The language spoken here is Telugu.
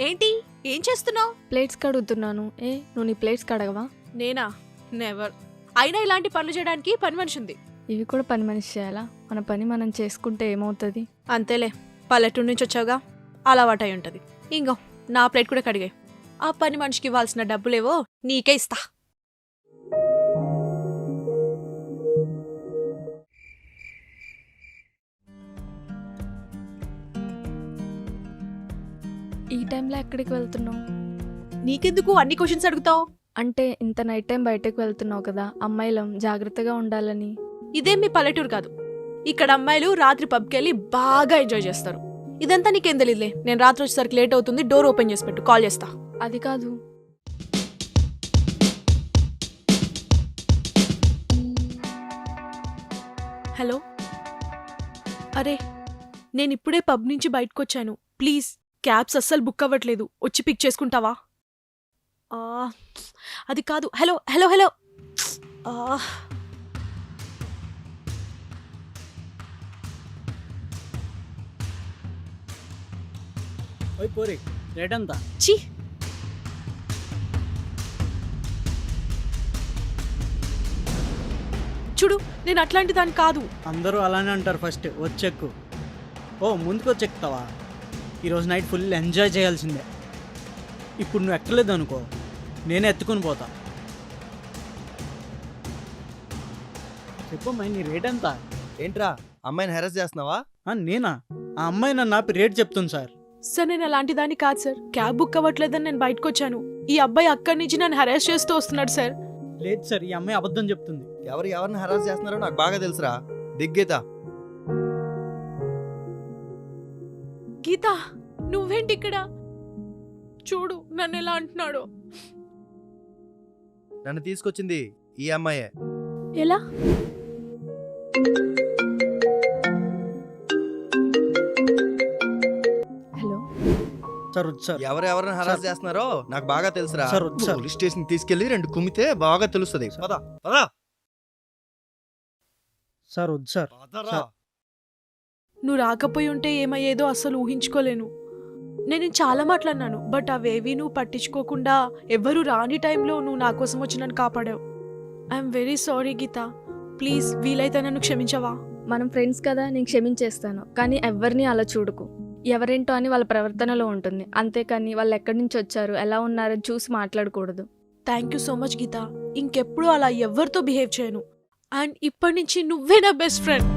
ఏంటి ఏం చేస్తున్నావు? ప్లేట్స్ కడుగుతున్నాను. నువ్వు నీ ప్లేట్స్ కడగవా? నేనా? నెవర్. అయినా ఇలాంటి పనులు చేయడానికి పని మనిషి ఉంది. ఇవి కూడా పని మనిషి చేయాలా? మన పని మనం చేసుకుంటే ఏమవుతుంది? అంతేలే, పల్లెటూరు నుంచి వచ్చావుగా, అలవాటై ఉంటుంది. ఇంకో నా ప్లేట్ కూడా కడిగే. ఆ పని మనిషికి ఇవ్వాల్సిన డబ్బులేవో నీకే ఇస్తా. ఈ టైంలో ఎక్కడికి వెళ్తున్నావు? నీకెందుకు అన్ని క్వశ్చన్స్ అడుగుతావు? అంటే ఇంత నైట్ టైం బయటకు వెళ్తున్నావు కదా, అమ్మాయిలం జాగ్రత్తగా ఉండాలని. ఇదేం మీ పల్లెటూరు కాదు. ఇక్కడ అమ్మాయిలు రాత్రి పబ్కి వెళ్ళి బాగా ఎంజాయ్ చేస్తారు. ఇదంతా నీకేం తెలియదులే. నేను రాత్రి వచ్చేసరికి లేట్ అవుతుంది, డోర్ ఓపెన్ చేసి పెట్టు, కాల్ చేస్తా. అది కాదు. హలో, అరే నేను ఇప్పుడే పబ్ నుంచి బయటకు వచ్చాను. ప్లీజ్, క్యాబ్స్ అస్సలు బుక్ అవ్వట్లేదు, వచ్చి పిక్ చేసుకుంటావా? అది కాదు. Hello hello hello. ఓయ్ పోరి, రేట్ ఎంత? ఛీ, చూడు నేను అట్లాంటి దాన్ని కాదు. అందరూ అలానే అంటారు. ఫస్ట్ వచ్చెక్కు. ఓ ముందుకు వచ్చెక్కుతావా? ఈరోజు నైట్ ఫుల్ ఎంజాయ్ చేయాల్సిందే. ఇప్పుడు నువ్వు ఎక్కలేదు అనుకో, నేనే ఎత్తుకుని పోతా. చెప్పమ్మా, నీ రేట్ ఎంత? ఏంట్రా అమ్మాయిని హెరాస్ చేస్తున్నావా? నేనా? ఆ అమ్మాయి నన్ను ఆపి రేట్ చెప్తుంది సార్. సార్ నేను అలాంటి దాన్ని కాదు సార్. క్యాబ్ బుక్ అవ్వట్లేదని నేను బయటకు వచ్చాను. ఈ అబ్బాయి అక్కడి నుంచి నన్ను హెరాస్ చేస్తూ వస్తున్నాడు సార్. లేదు సార్, ఈ అమ్మాయి అబద్ధం చెప్తుంది. ఎవరిని హెరాస్ చేస్తున్నారో నాకు బాగా తెలుసురా. దిగ్గీత. గీత, నువ్వేంటి ఇక్కడ? చూడు నన్ను ఎలా అంటున్నాడు. నన్ను తీసుకొచ్చింది ఈ అమ్మాయే. ఎలా? హలో సార్ వద్దు సార్. ఎవరిని హెరాస్ చేస్తున్నారో నాకు బాగా తెలుసురా. సార్ వద్దు సార్. పోలీస్ స్టేషన్ తీసుకెళ్లి 2 కుమ్మితే బాగా తెలుస్తుంది. పద పద. సార్ వద్దు సార్. పదరా. నువ్వు రాకపోయి ఉంటే ఏమయ్యేదో అస్సలు ఊహించుకోలేను. నేను చాలా మాట్లాడినాను, బట్ అవేవి నువ్వు పట్టించుకోకుండా ఎవ్వరూ రాని టైంలో నువ్వు నా కోసం వచ్చి నన్ను కాపాడావు. I am very sorry Geetha. Please వీలైతే నన్ను క్షమించవా? మనం ఫ్రెండ్స్ కదా, నేను క్షమించేస్తాను. కానీ ఎవరిని అలా చూడకు. ఎవరేంటో అని వాళ్ళ ప్రవర్తనలో ఉంటుంది, అంతేకాని వాళ్ళు ఎక్కడి నుంచి వచ్చారు, ఎలా ఉన్నారని చూసి మాట్లాడకూడదు. థ్యాంక్ యూ సో మచ్ గీత. ఇంకెప్పుడు అలా ఎవరితో బిహేవ్ చేయను. అండ్ ఇప్పటి నుంచి నువ్వే నా బెస్ట్ ఫ్రెండ్.